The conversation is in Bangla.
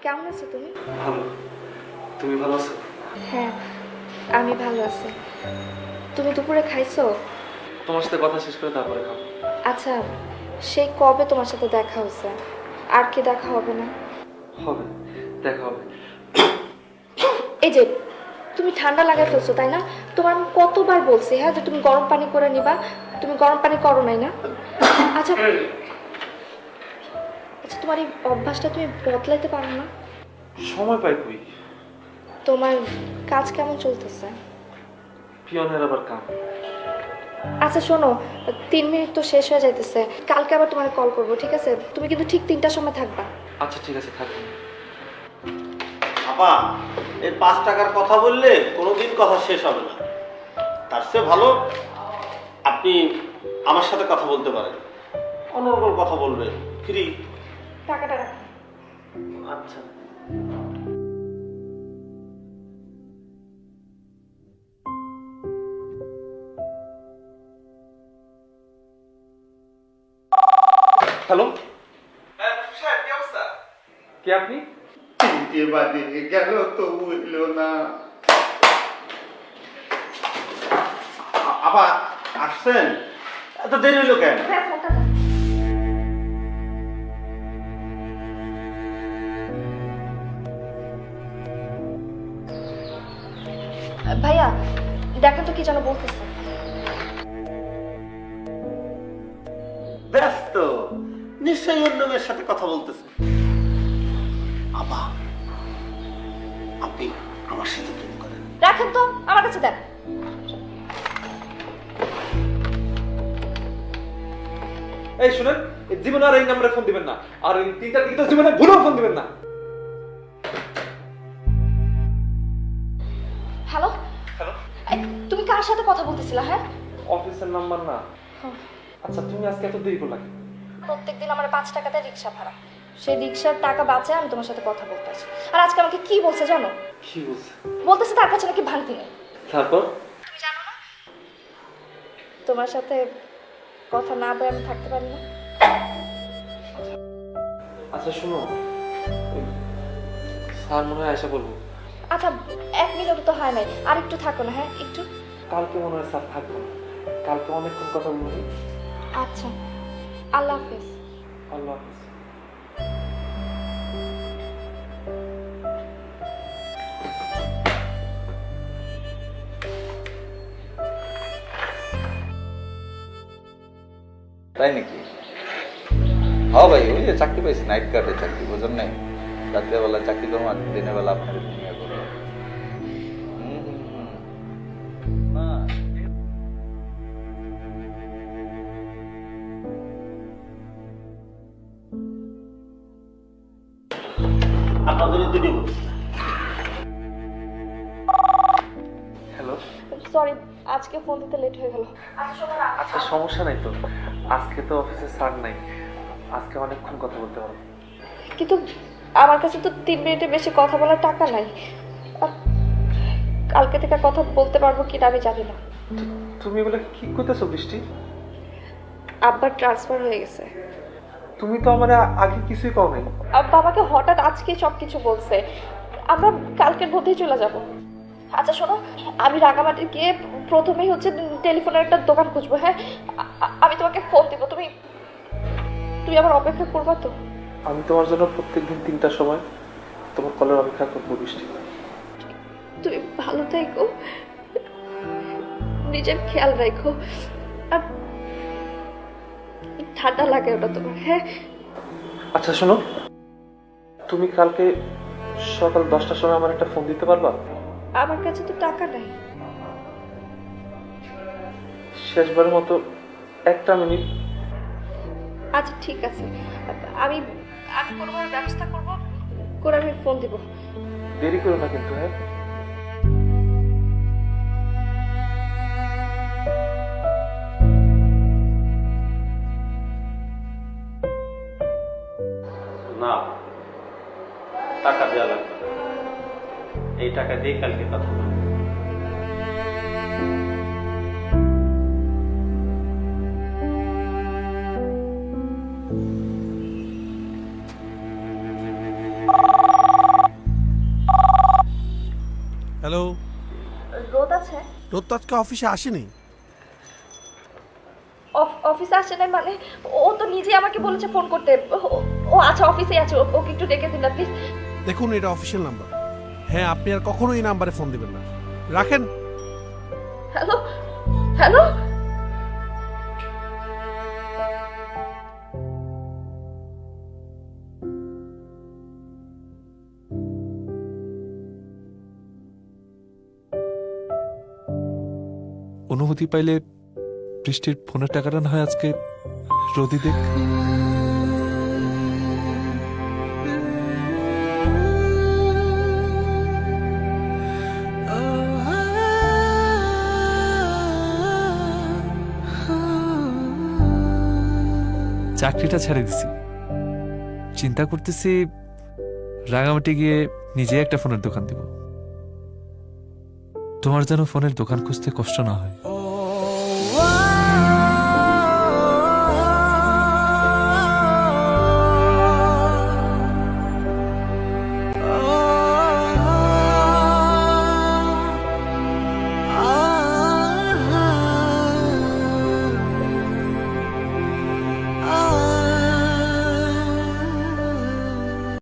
কেমন আছো তুমি? ভালো। তুমি ভালো আছো? হ্যাঁ, আমি ভালো আছি। তুমি দুপুরে খাইছো? তোমার সাথে কথা শেষ করে তারপরে খাবো। আচ্ছা, সেই কবে তোমার সাথে দেখা হয়েছে? আর কি দেখা হবে না? হবে, দেখা হবে। এই যে তুমি ঠান্ডা লাগাই ফেলছো তাই না? তোমার আমি কতবার বলছি হ্যাঁ যে তুমি গরম পানি করে নিবা। তুমি গরম পানি করো নাই না? আচ্ছা আচ্ছা, তোমার এই অভ্যাসটা তুমি বদলাইতে পারো না? সময় পাই কই? তোমার কাজ কেমন চলতেছে? পিয়নের আবার কাম। আচ্ছা শোনো, 3 মিনিট তো শেষ হয়ে যাইতেছে। কালকে আবার তোমার কল করবো, ঠিক আছে? তুমি কিন্তু ঠিক 3টার সময় থাকবা। আচ্ছা ঠিক আছে, থাকবে। আপা, এই 5 টাকার কথা বললে কোনোদিন কথা শেষ হবে না। তার চেয়ে ভালো আপনি আমার সাথে কথা বলতে পারেন, অনর্গল কথা বলবেন, ফ্রি। টাকাটা রাখ। আচ্ছা। হ্যালো, কি অবস্থা? কে আপনি? 3টে বাজে গেল তো বুঝলো না। আপা আসছেন? এত দেরি হলো কেন? ভাইয়া দেখেন তো কি যেন বলতেছে। ব্যস্ত, নিশ্চয়ই অন্য মেয়ের সাথে কথা বলতেছে। আপা, আপনি আমার সাথে প্রেম করেন? রাখেন তো, আমার কাছে দেন। এই শুনেন, এই জীবনে আর এই নাম্বারে ফোন দিবেন না। আর এই 3টার দিকে তো জীবনে ভুলেও ফোন দিবেন না। হ্যালো, হ্যালো, তুমি কার সাথে কথা বলতেছিলা? হ্যাঁ, অফিসের নাম্বার না। আচ্ছা, তুমি আজকে এত দেরি করলা কেন? প্রত্যেকদিন আমার 5 টাকাতে রিক্সা ভাড়া, সেই রিক্সার টাকা বাঁচে আমি তোমার সাথে কথা বলতে আসি। আর আজকে আমাকে কি বলছে জানো? কি বলছে? বলতেছে তার কাছে নাকি ভাঙতি নেই। তারপর? তুমি জানো না তোমার সাথে কথা না বলে আমি থাকতে পারি না। আচ্ছা শুনো, ওই স্যার মনে হয় আয়সা বলবো। আচ্ছা 1 মিনিট তো হয় নাই, আর একটু থাকো না। হ্যাঁ একটু। কালকে মনে হয় স্যার থাকবো না। কালকে অনেকক্ষণ কথা বলবো। আচ্ছা, আল্লাহ হাফেজ। আল্লাহ হাফিজ। তাই নাকি? হ্যাঁ ভাই, ওই যে চাকরি পাইছি, নাইট গার্ডে চাকরি, বোঝেন নাই? রাত্রেবেলা চাকরি করবো আর দিনের বেলা আপনার ঘুমিয়ে করবো। না, আপনাদের দুটি হ্যালো। সরি, আজকে ফোন দিতে লেট হয়ে গেল। আচ্ছা শোনো না, আচ্ছা সমস্যা নাই তো, আজকে তো অফিসে স্যার নাই, আজকে অনেকক্ষণ কথা বলতে পারবো। কিন্তু আমার কাছে তো 3 মিনিটের বেশি কথা বলার টাকা নাই। আর কালকে থেকে কথা বলতে পারবো কিনা আমি জানি না। তুমি বলে কি করতেছো বৃষ্টি? আব্বার ট্রান্সফার হয়ে গেছে। তুমি তো আমার আগে কিছুই কও নাই। বাবাকে হঠাৎ আজকে সবকিছু বলছে। আমরা কালকের মধ্যেই চলে যাব। আচ্ছা শোনো, আমি রাঙামাটি গিয়ে প্রথমেই হচ্ছে টেলিফোনের একটা দোকান খুঁজবো। হ্যাঁ, আমি তোমাকে ফোন দিব। তুমি তুমি আমার অপেক্ষা করবা তো? আমি তোমার জন্য প্রত্যেকদিন 3টার সময় তোমার কলের অপেক্ষা করবো বৃষ্টি। তুমি ভালো থেকো, নিজের খেয়াল রাখো। আর ঠান্ডা লাগে ওটা তোমার। হ্যাঁ আচ্ছা শোনো, তুমি কালকে সকাল 10টার সময় আমার একটা ফোন দিতে পারবা? আমার কাছে তো টাকা নাই। শেষবারের মতো 1টা মিনিট। আচ্ছা ঠিক আছে, আমি আমি কোনোভাবে ব্যবস্থা করবো, করে আমি ফোন দিব। দেরি করো না কিন্তু। হ্যাঁ, না, টাকা দেওয়া লাগবে না। এই টাকা দিয়ে কালকে কথা বলবো। তোর তো আজকে অফিসে আসেনি। অফিসে আসে নাই মানে? ও তো নিজে আমাকে বলেছে ফোন করতে। ও আচ্ছা অফিসে আছে, ওকে একটু ডেকে দিন না প্লিজ। দেখুন এটা অফিসিয়াল নাম্বার। হ্যাঁ, আপনি আর কখনো এই নাম্বারে ফোন দিবেন না। রাখেন। Hello hello. অনুমতি পাইলে বৃষ্টির ফোনের টাকাটা না হয় আজকে রোদি দেখ। চাকরিটা ছেড়ে দিছি, চিন্তা করতেছি রাঙামাটি গিয়ে নিজে একটা ফোনের দোকান দিব। তোমার যেন ফোনের দোকান খুঁজতে কষ্ট না হয়।